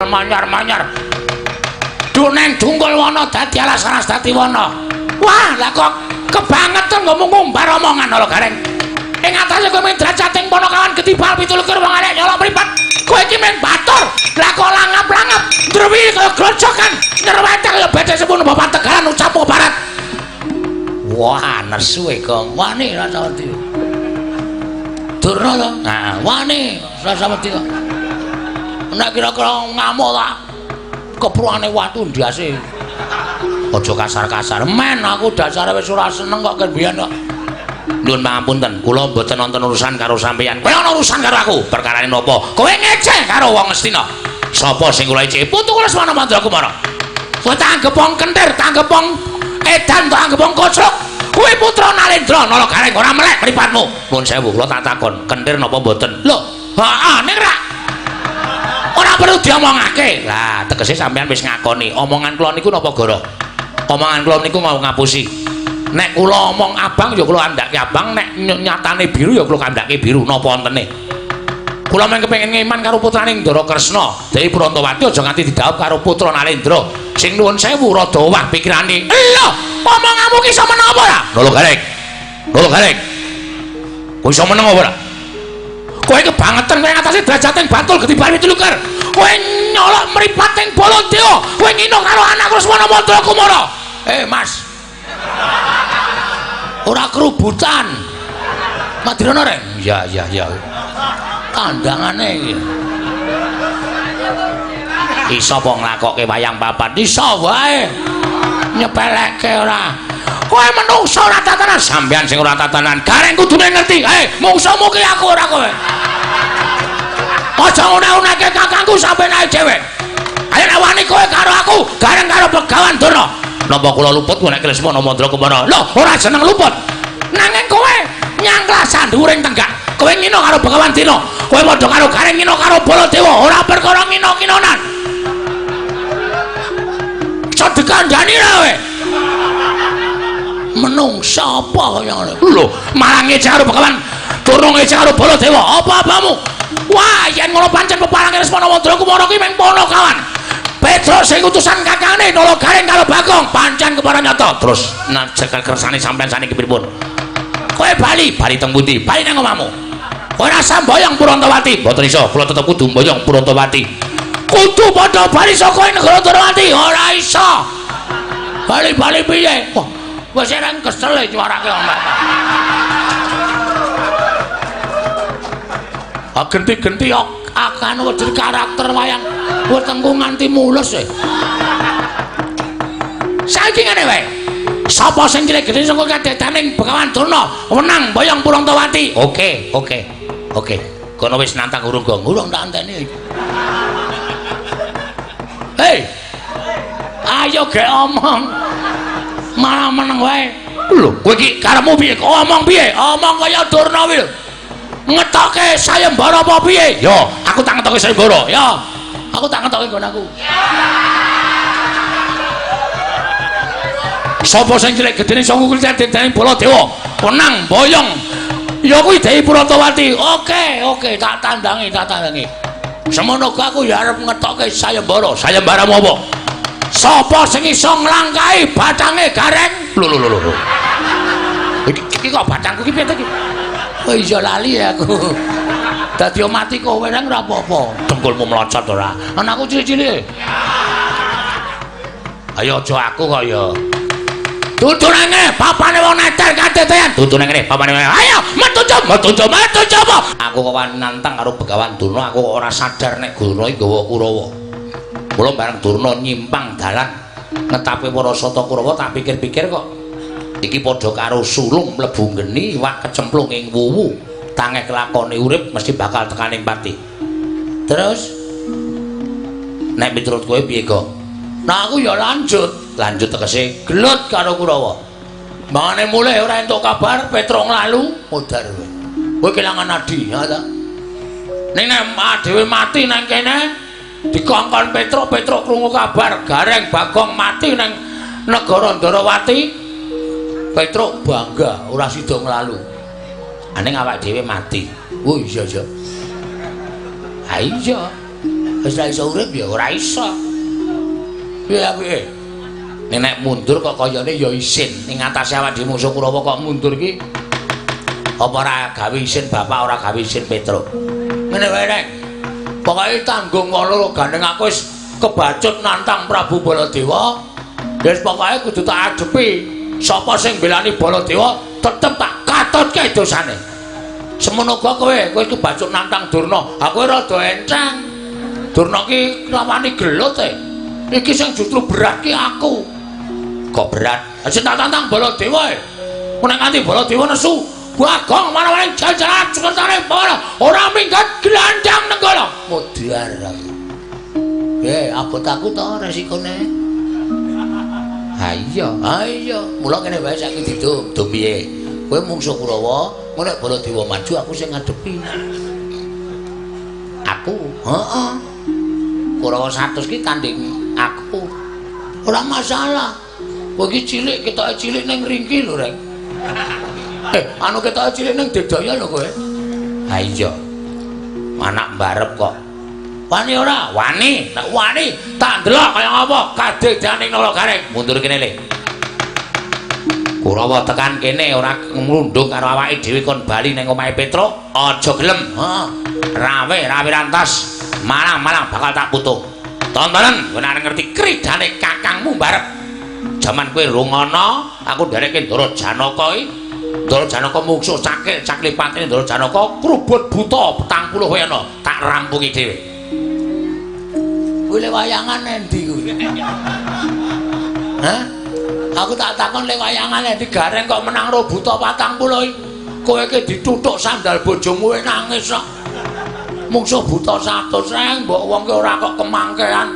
manyar-manyar. Dunen Dungkul Wana dadi alasanas dadi wana. Wah, lah kok kebangetan ngomong ngumbar omongan ala Gareng. Ing atase kowe mung drajating Panakawan Gedibal 17 wong elek nyolok mripat. Kowe iki men batur. Lah kok langap-langap druwi kaya grojokan. Nyerwete kaya bedhe sepuh Bapak Tegalan ucap barat. Wah, nesu e kok wani Rasawati. Durna to? Nah, wani Rasawati kok. Nek kira-kira ngamuk ta kepruane watu ndiase. Aja kasar-kasar. Men aku dasare wis ora seneng kok kebiyen kok. Nuwun pangapunten, kula mboten wonten urusan karo sampeyan. Kowe ana urusan karo aku. Perkarane napa? Kowe ngeceh karo wong Ngastina. Sapa sing kula eceh? Putu kula Semana Mandrakumara. Kowe tanggep wong kentir, tanggep wong edan, tanggep wong kocok. Kowe putra Nalendra Nala Gareng ora melek mripatmu. Nuwun sewu, kula tak takon, kentir napa mboten? Lho, heeh ning ra. Ora perlu diomongake. Lah, tegese sampeyan wis ngakoni, omongan kula niku napa goro? Omongan kula niku mau ngapusi. Nek kula omong abang ya kula andhake abang, nek nyatane biru ya kula kandhake biru napa wontene. Kula men kepengin ngeman karo putraning Ndara Kresna, Dewi Brantawati aja nganti didhawuh karo putra Nalendra. Sing nuwun sewu rada owah pikirane. Lho, omonganmu ki iso meneng apa ora? Nala Gareng. Nala Gareng. Kowe iso meneng apa ora? Kowe kebangetan kowe ngatasi drajating Bantul Gedibal 17. Kowe nyolok mripating Baladewa. Kowe ngino karo anakku Semana Mandrakumara. Mas. Ora kerubutan. Madirana Reng? Ya. Kandhangane iki. Iso apa nglakokke wayang papat? Iso wae. Nyepelekke ora. Kowe menungso ora tatanan, sampean sing ora tatanan. Gareng kudune ngerti. Mungsuhmu ki aku ora kowe. Aja ngune-uneke kakangku sampe naik dhewe. Ayo nek wani kowe karo aku, Gareng karo Begawan Durna. Napa kula luput nek Semana Mandrakumara? Lho, ora jeneng luput. Nanging kowe nyangklasan dhuwuring tenggak. Kowe ngino karo Begawan Dina. Kowe padha karo Gareng ngino karo Baladewa, ora perkara ngino-nginonan. Aja dikandhani ra kowe. Menungsa apa kaya ngene? Lho, malah ngecek karo Begawan Durna ngecek karo Baladewa. Apa-apamu? Wah, yen ngono pancen peparange Semana Mandrakumara kuwi mung Panakawan. Petrus sing utusan kakangane Nala Gareng karo Bagong pancen keparan nyata. Terus cekel kersane sampean saniki pripun? Kowe bali teng pundi? Bali nang omahmu. Kowe rasa mboyong Purantawati? Mboten iso, kula tetep kudu mboyong Purantawati. Kudu padha bali saka negara Durawati, ora iso. Bali piye? Wah, wis ereng kesel e nyuarake omah. Genti-genti akan wedi karakter wayang wetengku nganti mulus e. Saiki ngene wae. Sapa sing cilik gedhe saka kadedaning Begawan Durna wenang mboyong Purantawati? Oke. Kono wis nantang urung tak anteni. Hei. Ayo ge omong. Malah meneng wae. Lho, kowe iki karepmu piye? Omong piye? Omong kaya Durna kuwi. Ngetoke sayembara apa piye? Yo, aku tak ngetoke sayembara. Yo. Aku tak ngetoke nggon aku. Sapa sing cilik gedene saka kulit dening Baladewa? Wenang boyong. Ya kuwi Dewi Brantawati. Oke, tak tandangi. Semono aku ya arep ngetoke sayembara. Sayembaramu apa? Sapa sing iso nglangkahi bathange Gareng? Lho. Iki kok bathangku iki piye to iki? Oh iya lali aku. Dadi mati kowe nang ora apa-apa. Dengkulmu mlocot ora. Anakku cilik-cilik. Ayo aja aku kok ya. Tuturane papane wong neter katetean. Tuturane ngene, papane. Ayo metu coba. Aku kok nantang karo Begawan Durna, aku kok ora sadar nek Durna iki nggawa Kurawa. Mula bareng Durna nyimpang dalan ngetapi para sata Kurawa, tak pikir-pikir kok iki padha karo sulung mlebu geni iwak kecemplung ing wuwu. Tangeh kelakone urip mesti bakal tekaning pati. Terus nek miturut kowe piye kok? Nah aku ya lanjut tegese gelut karo Kurawa. Mangane mulih ora entuk kabar Petruk lalu mudhar kowe. Kowe kelangan adi, ya ta? Ning nek dhewe mati nang kene dikongkon Petruk krungu kabar Gareng Bagong mati nang negara Ndarawati. Petruk bangga ora sida nglalu. Aning awak dhewe mati. Oh iya. Ha iya. Wis ra iso urip ya ora iso. Piye? Nek mundur kok kayane ya isin ning atase awak dhewe musuh Kurawa kok mundur ki. Apa ora gawe isin bapak ora gawe isin Petruk. Ngene wae nek. Pokoke tanggung ngono gandeng aku wis kebacut nantang Prabu Baladewa. Wis pokoke kudu tak adepi. Sapa sing belani Baladewa tetep tak katutke dosane. Semono kowe kebacut nantang Durna. Aku rada enceng. Durna ki rawani gelut e. Iki sing justru berat ki aku. Kok berat? Sing tak tantang Baladewa e. Nek nganti Baladewa nesu, Bagong mana-mana jajaran sekretare para ora minggat glandang nenggala. Modar aku. Abot aku to resikone. Ha iya. Mula kene wae saiki didum, dum piye? Kowe mungsuh Kurawa, nek Baladewa maju aku sing ngadepi. Aku, heeh. Kurawa 100 ki tanding aku. Ora masalah. Kowe iki cilik, ketoke cilik ning ringki lho, Reng. Anu ketoke cilik ning Dedaya lho kowe. Ha iya. Anak mbarep kok. Wani ora? Wani. Tak wani, tak ndelok kaya apa kadedaning Nalagareng. Mundur kene le. Kurawa tekan kene ora nglundung karo awake dhewe kon bali ning omahe Petruk. Aja gelem. Heeh. Rawe rantas. Malang bakal tak putung. Tontonen kowe arep ngerti kridane kakangmu mbarep. Jaman kowe rungono, aku ndereke Ndara Janaka iki. Ndara Janaka mungsuh cakle patine Ndara Janaka krubut buta 40 wae ana, tak rampungi dhewe. Kowe le wayangan endi kuwi? Hah? Aku tak takon le wayangan endi Gareng kok menang ro buta 40 iki. Kowe iki dituthuk sandal bojomu nangis kok. Mungsuh buta 100 reng mbok wong ki ora kok kemangkean.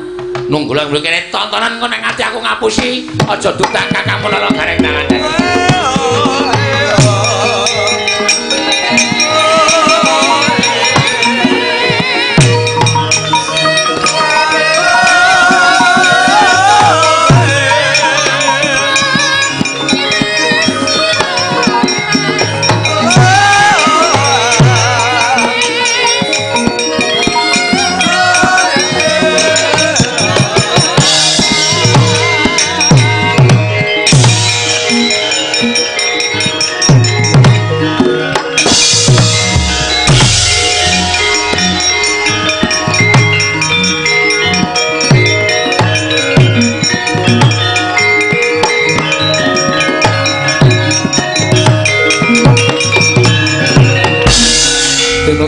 Nunggulang mriki kene tontonan kok nek ngati aku ngapusi aja dutang kakangmu Nalagareng tangan.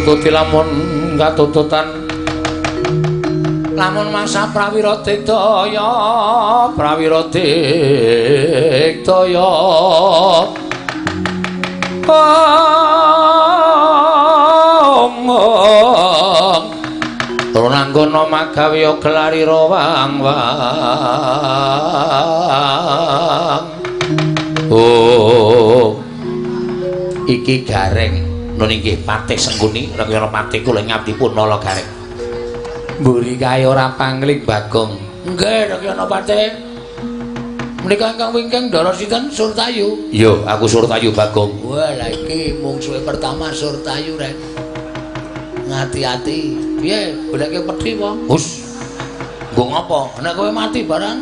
Tututi lamun katututan lamun masa prawira digdaya Ranggana magawe gelari rawang iki Gareng nun inggih Patih Sengguni Rekyana Patih kula ngabdipun Nalagareng. Mburi kae ora pangling Bagong. Nggih Rekyana Patih. Menika ingkang wingking Ndara sinten Surtayu? Iya, aku Surtayu Bagong. Wah, lha iki mungsuhe pertama Surtayu rek. Ngati-ati. Piye, goleke pedhi apa? Hus. Nggo ngopo? Nek kowe mati barang.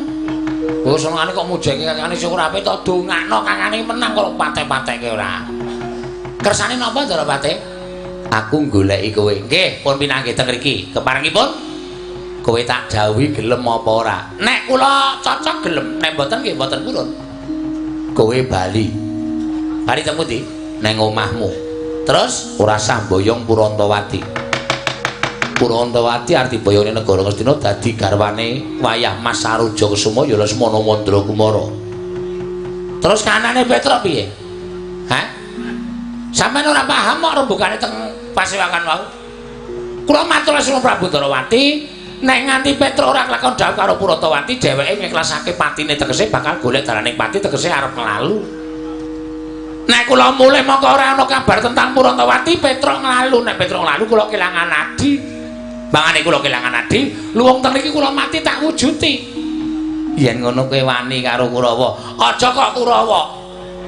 Oh, senengane kok mujake kakane sing ora apik to dongakno kakane menang kok pateh-patekke ora. Kersane napa Ndara Patih? Aku goleki kowe. Nggih, pun pinanggih teng mriki. Keparengipun kowe tak jawuhi gelem apa ora. Nek kula cocok gelem, nek mboten nggih mboten purun. Kowe bali. Bali teng pundi? Neng omahmu. Terus ora sah mboyong Purantawati. Purantawati arti boyone negara Ngastina dadi garwane wayah Mas Saroja Kusuma ya Lesmana Mandrakumara. Terus kanane Petruk piye? Hah? Sampeyan ora paham kok rembugane teng Pasewakan wau. Kula matur Lesmana Prabu Darawati, nek nganti Petruk ora kelakon dawuh karo Purantawati, dheweke ngiklasake patine tegese bakal golek dalaning pati tegese arep nglalu. Nek kula mulih mongko ora ana kabar tentang Purantawati, Petruk nglalu. Nek Petruk nglalu kula kelangan adi. Bangane kula kelangan adi, luwung teng iki kula mati tak wujuti. Yen ngono kowe wani karo Kurawa, aja kok Kurawa.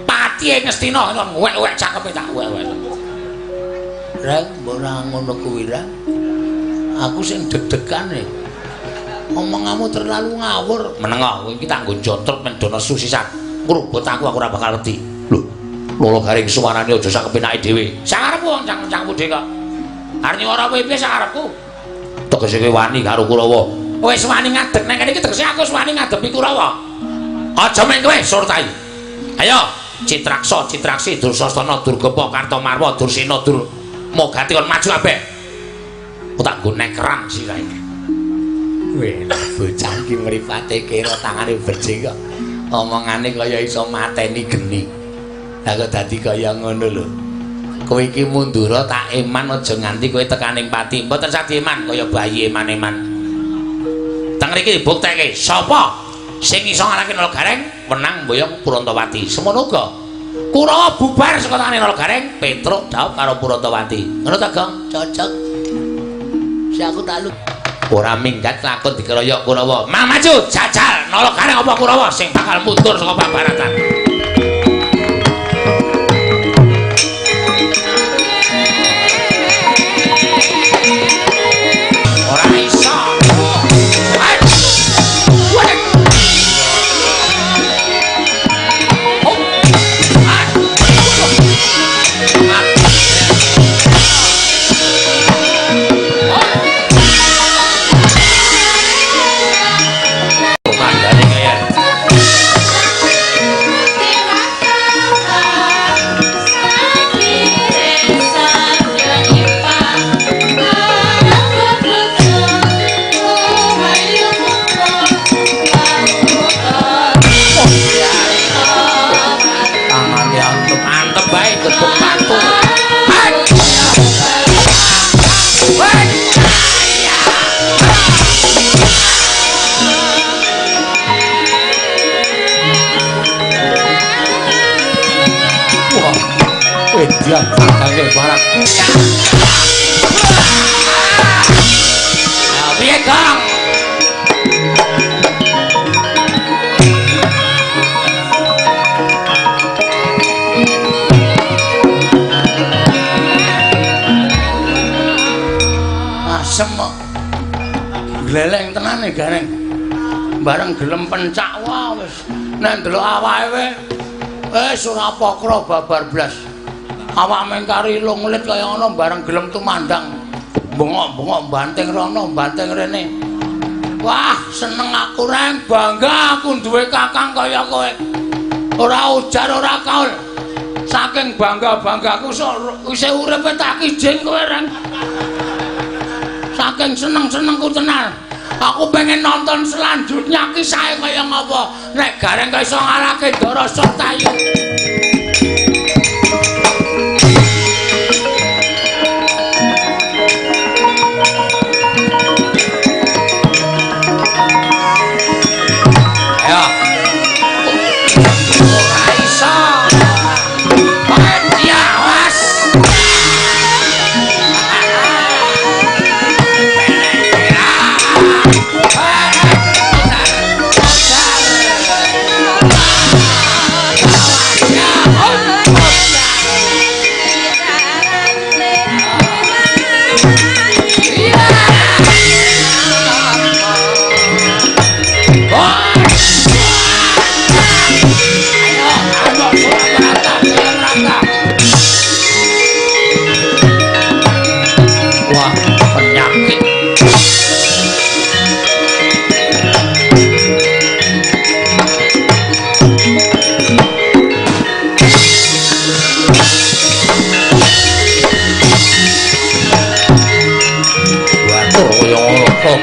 Patihe Ngastina ngwek-wek cangkeme tak wek-wek. Reng, ora ngono kuwi, Reng. Aku sing deg-degan nih. Omonganmu terlalu ngawur. Menengo, kowe iki tak nggo jontrot mendono susisan. Ngrubut aku ora bakal wedi. Lho, lolo garing suarane aja sak kepenake dhewe. Sakarepku wong cang-cangmu dhewe kok. Arep nyuara kowe piye sakarepku? Tegese kowe wani karo Kurawa. Wis wani ngadeg nang kene iki tegese aku wani ngadepi Kurawa. Aja men kowe Surtai. Ayo, Citraksa, Citraksi, Dursasana, Durgapa, Kartamarwa, Dursena, Mogati kon maju kabeh. Kok tak nggo nekeran sirahe. Weh, bocah iki mripate kira tangane becik kok. Omongane kaya iso mateni geni. Lah kok dadi kaya ngono lho. Kowe iki mundura tak eman aja nganti kowe tekaning pati. Mboten sadi eman kaya bayi eman-eman. Teng mriki dibuktekke sapa sing iso ngalahke Nalagareng menang mboyong Purantawati. Semono uga Kurawa bubar saka tangane Nalagareng, Petruk dhaup karo Purantawati. Ngono ta, Gong? Cocok. Si aku tak lu. Ora minggat lakon dikeroyok Kurawa. Maju jajal Nalagareng apa Kurawa sing bakal mundur saka pabaratan. Ora iso. Dia tanggal barak. Nah, piye, Kang? Asem kok. Gleleng tenane Gareng. Bareng gelem pencak wae wis. Nek ndelok awake wis ora pokro babar blas. Awak mengkari lunglit kaya ngono bareng gelem tumandang. Bengok-bengok banteng rono, banteng rene. Wah, seneng aku Reng, bangga aku duwe kakang kaya kowe. Ora ujar ora kaul. Saking bangga-banggaku isih uripe tak kijing kowe Reng. Saking seneng-senengku tenan. Aku pengen nonton selanjutnya kisahnya kaya ngapa. Nek Gareng kaya iso ngalahke Ndara Surtayu.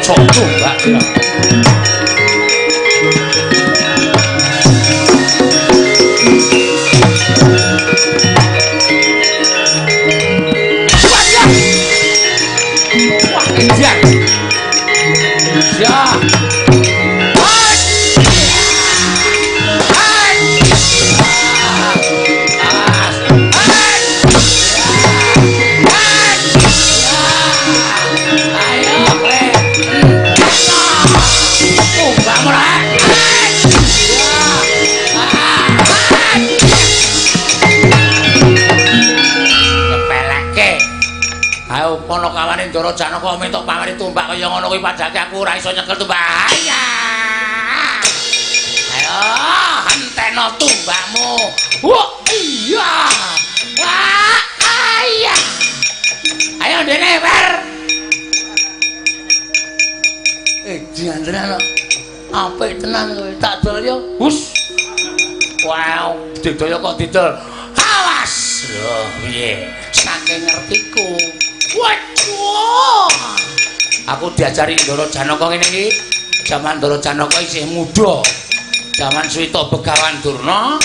Cocok mbak. Wah, kejar. Ya. Ayo, Ndara Janaka mintuk pamrih tumbak kaya ngono kuwi padake aku ora iso nyekel tumbak. Ayo, henteno tumbakmu. Wah, iya. Wah, iya. Ayo dene, Wer. Diandran apik tenan kowe. Tak dol yo. Hus. Wow, didol kok didol. Awas. Lho, piye? Saking ngertiku. Waduh. Aku diajari Ndara Janaka ngene iki. Jaman Ndara Janaka isih muda. Jaman Suwita Begawan Durna,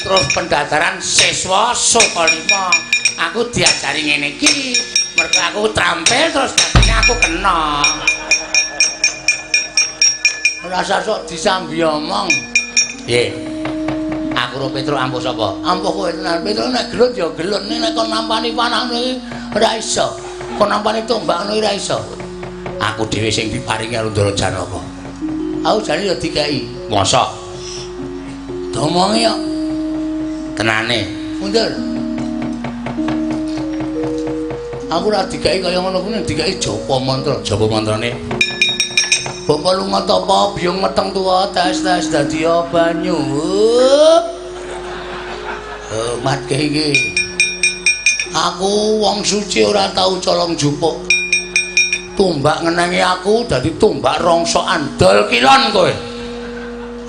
terus pendadaran siswa Sokalima. Aku diajari ngene iki. Mergo aku trampil terus dadine aku kena. Ora sok disambi omong. Piye? Aku ro Petro ampuh sapa? Ampuh kowe tenan. Petro nek gelut ya gelut, nek kon nampani panah iki ora iso. Kon nampani tombak ngono ora iso. Aku dhewe sing diparingi karo Ndara Janaka. Aku jane ya dikai. Mosok. Domongi yo. Tenane. Mundur. Aku ora dikai kaya ngono kuwi dikai japa mantra. Japa mantrane. Bapak lunga tapa biyung meteng tuwa tes dadi banyu. Matke iki. Aku wong suci ora tau colong jupuk. Tumbak ngenengi aku dadi tumbak rongsokan dol kilon kowe.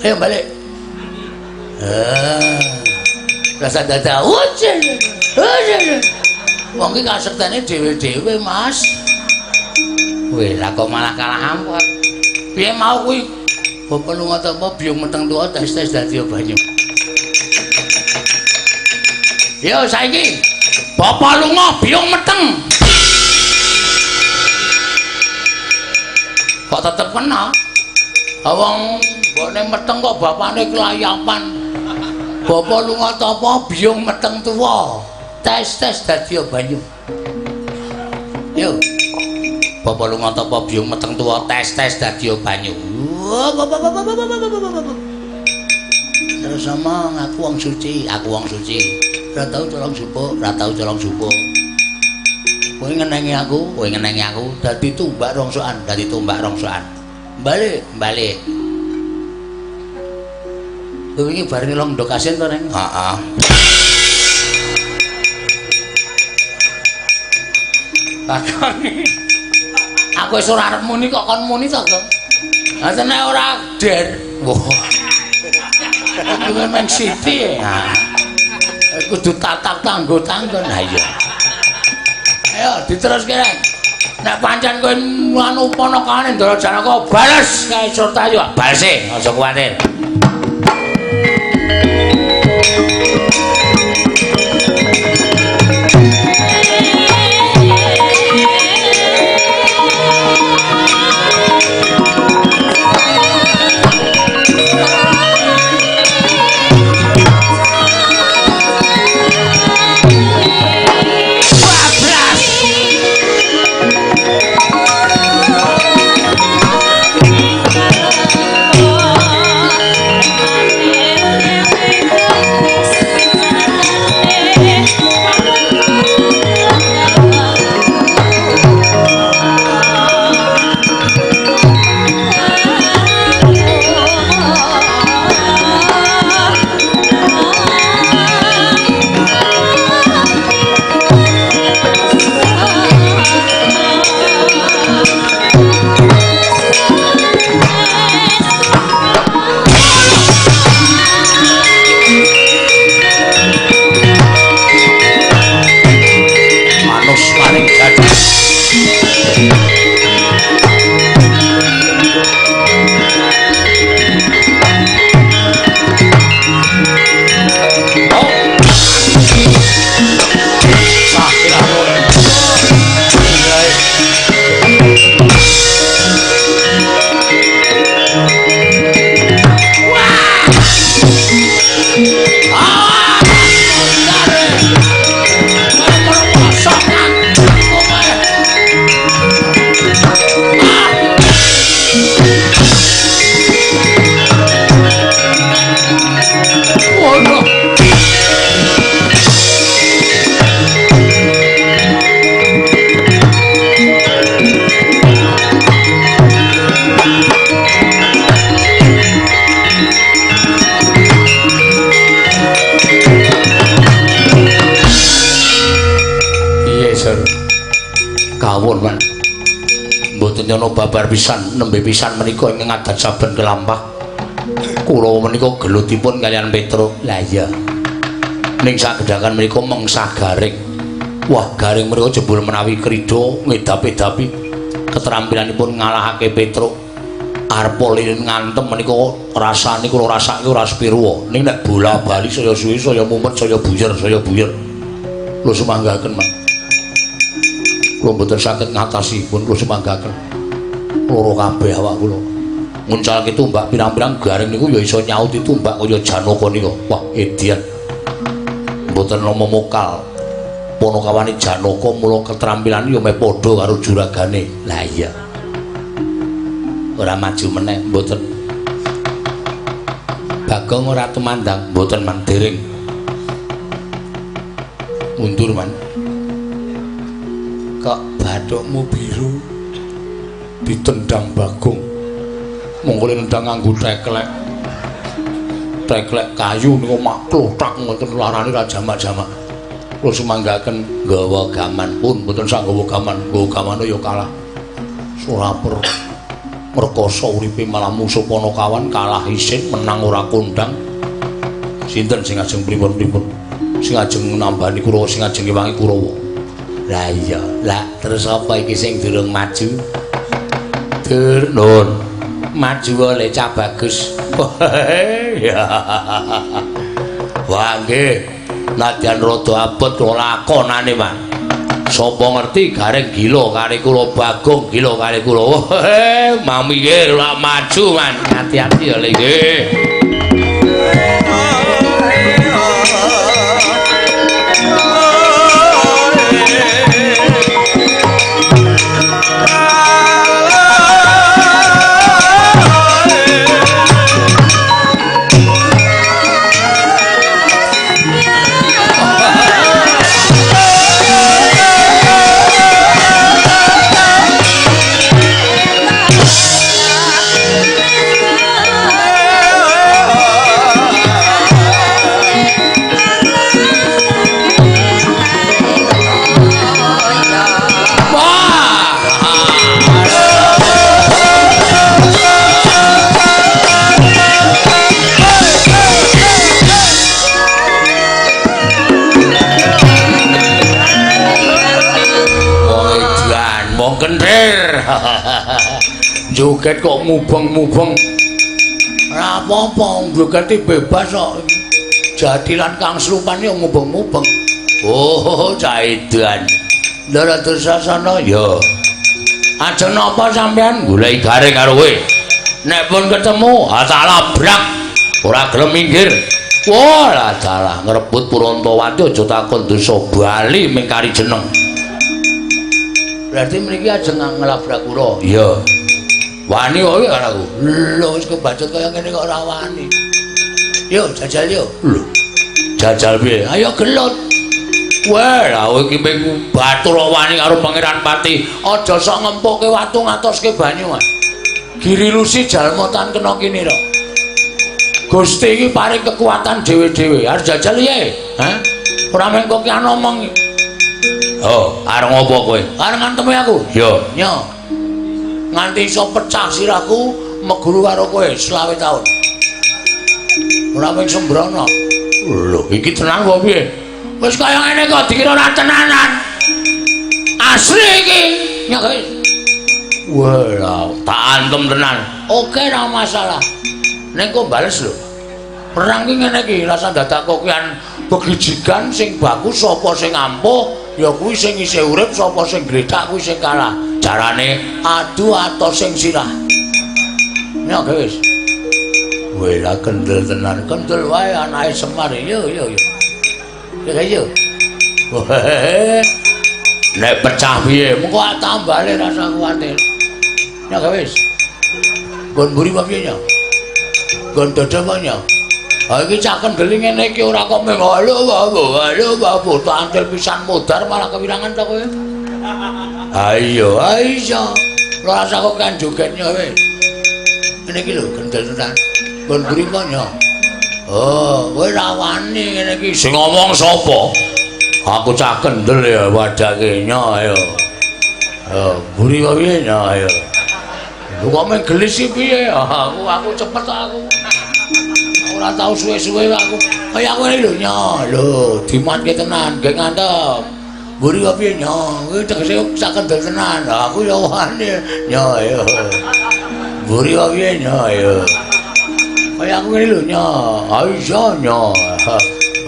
Ayo balik. Rasa dadak. Wong iki kasektene dhewe-dhewe, Mas. Weh, lah kok malah kalah ampot. Piye mau kuwi? Bapak lunga tapa biyung meteng tuwa tes dadi banyu. Yo saiki. Bapak lunga biyung meteng. Kok tetep kena? Wong mbokne meteng kok bapakne kelayapan. Bapak lunga tapa biyung meteng tuwa tes dadi banyu. Yo. Bapak lunga tapa biyung meteng tuwa tes dadi banyu. Terus omong aku wong suci. Ora tau colong jupuk, Kowe ngenengi aku dadi tumbak rongsokan. Balik. Kowe iki bareng long ndokasen to, Neng? Heeh. Takoni. Aku wis ora arep muni kok kon muni to, Kang. Ha nek ora der. Wah. Iku men siti. Kudu tatap tanggo-tanggon. Ha iya. Ayo diteruske, Rek. Nek pancen kowe anu panakane Ndara Janaka bales kae Surtayu. Balese, aja kuwatir. mboten nyono babar pisan nembe pisan menika ing ngadat saben kelampah. Kula menika gelutipun kalian Petro. Lah iya. Ning sagedhakan menika mengsah garing. Wah, garing menika jebul menawi krida ngedap-edapi keterampilanipun ngalahake Petro. Arpa lilin ngantem menika rasane kula rasake ora sepiro. Ning nek bola-bali saya suwi saya mumet saya buyer. Kula sumanggaken, Mas. Kula mboten saged ngatasipun, kula sumanggaken. Loro kabeh awak kula. Nguncalke tumbak pirang-pirang garing niku ya iso nyauti tumbak kaya Janaka nika. Wah, edian. Mboten nama mokal. Ponokawane Janaka mula keterampilan ya meh padha karo juragane. Lah iya. Ora maju meneh mboten. Bagong ora tumandang mboten man dereng. Mundur man. Kok bathukmu biru ditendang Bagong. Monggo nendang nganggo teklek. Teklek kayu niku mak klothak ngoten larane ra jamak-jamak. Kula sumanggaken nggawa gaman pun mboten sak nggawa gaman. Nggawa gamane ya kalah. Suraper merkoso uripe malah musuh Ponokawan kalah isin menang ora kondang. Sinten sing ajeng pripun-pripun? Sing ajeng nambani Kurawa, sing ajeng ngewangi Kurawa. Lah iya, lah terus apa iki sing durung maju? Dur nun. Maju oleh Cah Bagus. Wah nggih. Nadyan rada abot lakonane, Mas. Sapa ngerti garing gila kali kula Bagong gila kali kula. Mami nggih lak maju, Man. Hati-hati ya nggih. Joget kok mubeng-mubeng. Ora apa-apa, jogete bebas kok. Jadilan Kang Slupan yo mubeng-mubeng. Oh, caidan. Ndara Dursasana ya. Ajeng napa sampean golek garing karo kowe? Nek pun ketemu, tak labrak. Ora gelem minggir. Wah, lah dalah ngrebut Purantawati aja takon dosa bali ming kari jeneng. Berarti mriki ajeng ngelabrak kula. Iya. Wani kowe karo aku. Lho wis kebacut kaya ngene kok ora wani. Yo jajal yo. Lho. Jajal piye? Ayo gelut. Wah, lha kowe iki mung batur kok wani karo Pangeran Pati. Aja sok ngempuke watu ngatoske banyu, Mas. Giri Lusi jalmotan kena kene kok. Gusti iki paring kekuatan dhewe-dhewe. Arep jajal piye? Hah? Ora mengko ki ana omong. Oh, arep ngopo kowe? Arep ngantemi aku. Yo, nyo. Nganti iso pecah sirahku meguru karo kowe 20 taun. Ora mung sembrono. Lho, iki tenan apa piye? Wis kaya ngene kok dikira ora tenanan. Asli iki. Ya guys. Wah, tak antem tenan. Oke, ora masalah. Ning kok bales lho. Perang ki ngene iki, rasa dadak kokian begijikan sing bagus sapa sing ampuh, ya kuwi sing isih urip, sapa sing gledak kuwi sing kalah. Carane adu atos sing sirah. Ya guys. Wela kendel tenan, kendel wae anake Semar. Yo. Ya yo. Nek pecah piye, mengko tambale rasa kuwatir. Ya guys. Gon mburi apa piye nya? Gon dodo apa nya? Ha iki cak kendel ngene iki ora kok meng halo babu tak antel pisan modar malah kewirangan ta kowe. Ayo. Rasa kok kan jogetnya kowe. Ngene iki lho kendel tenan. Gon mburi apa nya? Oh, kowe ra wani ngene iki. Sing ngomong sapa? Aku cak kendel ya wadake nya ayo. Mburi apa piye nya ayo. Lho kok men gelis iki piye? Aku cepet aku. Ora tau suwe-suwe aku. Kaya aku iki lho nyo, lho dimatke tenan, nggih ngantem. Mburi kok piye nyo? Kuwi tegese sak kendel tenan. Aku ya wani nyo ya. Mburi kok piye nyo ya. Kaya aku iki lho nyo. Ah iya nyo.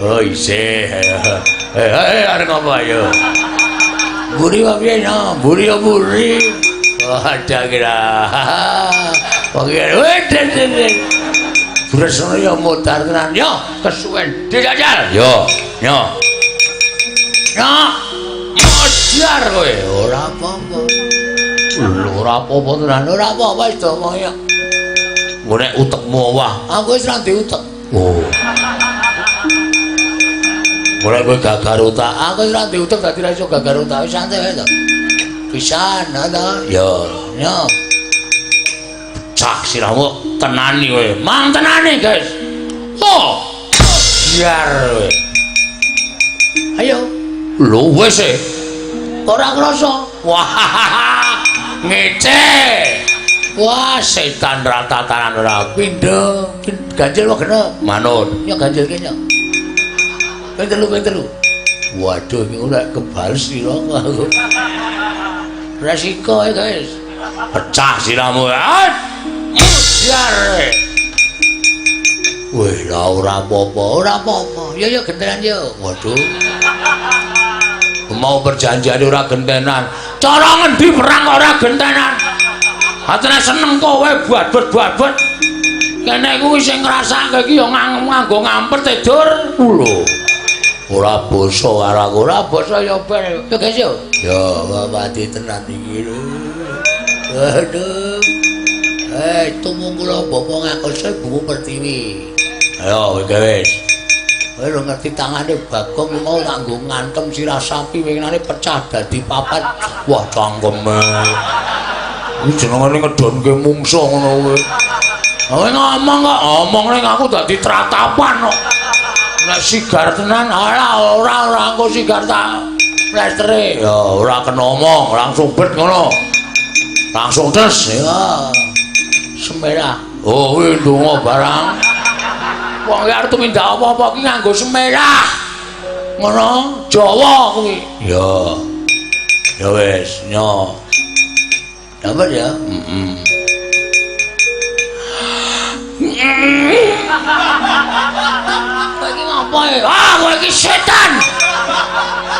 Oh isih. Arep apa ayo? Mburi kok piye nyo? Mburi ya mburi. Ada kira. Oke, weh. Bresno ya modar tenan yo, kesuwen dijajal. Yo. Modar kowe ora apa-apa. Lho ora apa-apa tenan, ora apa-apa wis to moyo. Golek utekmu wah, aku wis ra diutek. Oh. Mulai kowe gagar utak, aku wis ra diutek dadi ra iso gagar utak, wis santai wae to. Pisan ada yo cak sirahmu tenani kowe mang tenani guys biar kowe ayo lho wis ora krasa wah ngece wah setan ratatanan ora pindho ganjil wae genep manut ya ganjil kene ping telu waduh iki ora kebal sira aku resiko ya guys pecah siramu biar weh ora apa-apa ya gentenan ya waduh mau perjanjian ora gentenan cara ngendi perang ora gentenan atene seneng kowe buat kene kuwi sing ngrasake iki ya nganggo ngampet tidur lho ora basa karo aku ora basa ya ben ya guys yo mati tenan iki lho aduh tumung kula bapak ngakose buku pertiwi ayo wis kowe lho ngerti tangane Bagong mau nganggo ngantem sirah sapi winginane pecah dadi papat wah cangkeme iki jenengane ngedonke mungsuh ngono kowe kowe ngomong kok omong ning aku dadi tratapan kok nek sigar tenan ora engko sigar tak plestere ya ora kena omong langsung bet ngono langsung des ya semerah oh kuwi ndonga barang wong arep tumindak apa-apa ki nganggo semerah ngono Jawa kuwi ya wis nyo dapat ya apa ya? Kowe iki setan.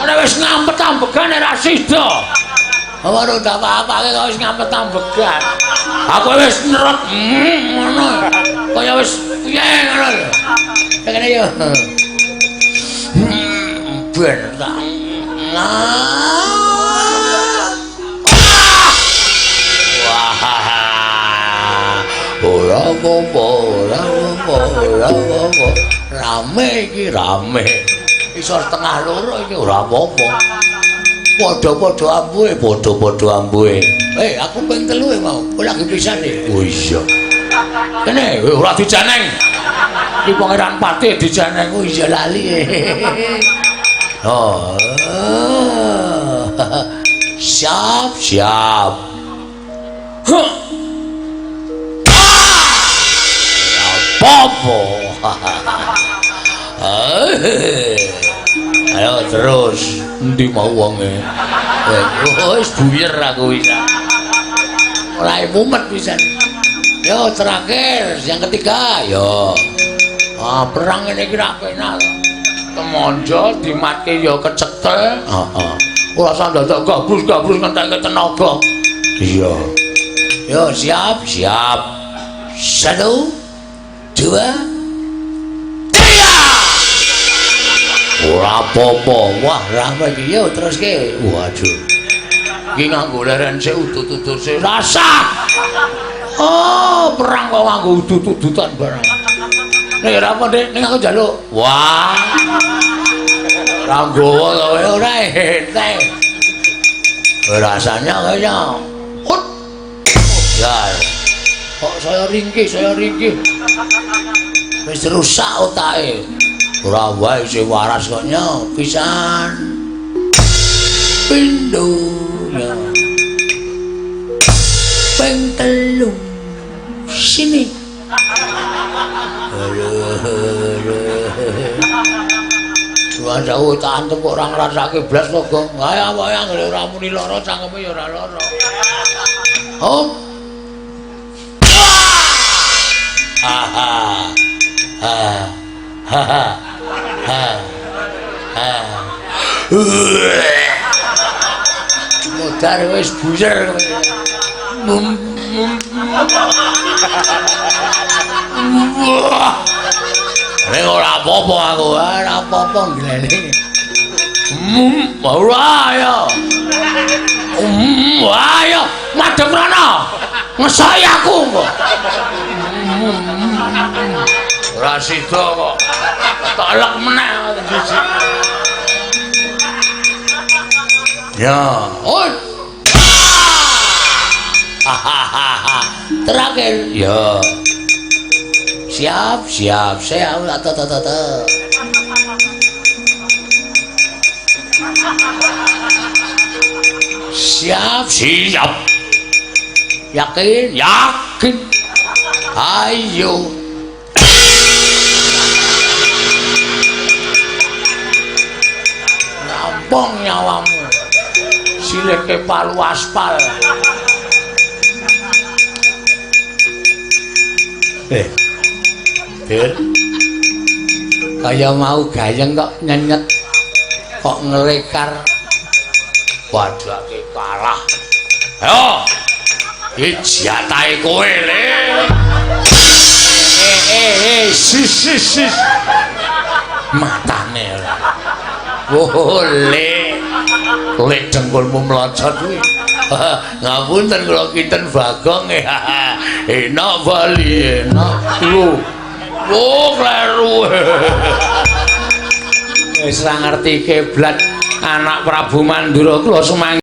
Ora wis ngampet ambegan ora sida. Ora ndak apa-apake kok wis ngampet ambegan. Aku wis neret ngono. Kaya wis piye ngono lho. Kene yo. Ben tak. Ora apa-apa. Rame iki rame. Iso setengah loro iki ora apa-apa. Padha-padha ambuhe, aku ping 3 mau. Ora lagi pisan iki. Oh iya. Kene ora dijaneng. Iki Pangeran Patih dijaneng. Oh iya lali. Oh. Siap. Popo. Ayo terus endi mau wonge. Wis buyer aku wis. Mulai mumet pisan. Yo terakhir yang ketiga yo. Perang ini iki ra penak. Temonjo dimatke yo kecekel. Heeh. Ora usah dadak gabrus-gabrus ngentek tenaga. Iya. Yo siap. 1 2 3 ora apa-apa wah rame iki yo teruske waduh iki nganggo leren sik udut-udut sik rasa perang kok nganggo udut-udutan barang nek ora apa Dik ning aku njaluk wah nganggo kowe ora entek rasanya kaya ya kok saya ringkih wis rusak otake ora wae sing waras kok nyo pisan pindho ya ping 3 sini Wah, jauh tantem kok ora ngrasake blas to, Gong. Wayang-wayang ora muni lara cangkeme ya ora lara. Oh. Modar wis buser. Nek ora apa-apa aku, ora apa-apa glene. Ora ya. Ayo, madhep rono. Ngesoi aku kok. Ora sida kok. Tak elek meneh siji. Ya, oi. Terakhir, ya. Siap, siap. Yakin. Ayo. Nampung nyawamu. Sileke palu aspal. Bir. Kaya mau gayeng kok nyenyet. Kok ngelekar. Waduh aki kalah. Ayo. Iki jatahe kowe le. Sis. Matane. Boleh. Lek dengkulmu mlocot kuwi. Ngapunten kula kinten Bagong. Enak Bali, enak. Lho, kleru. Wis ra ngerti kiblat anak Prabu Mandura kula sumangga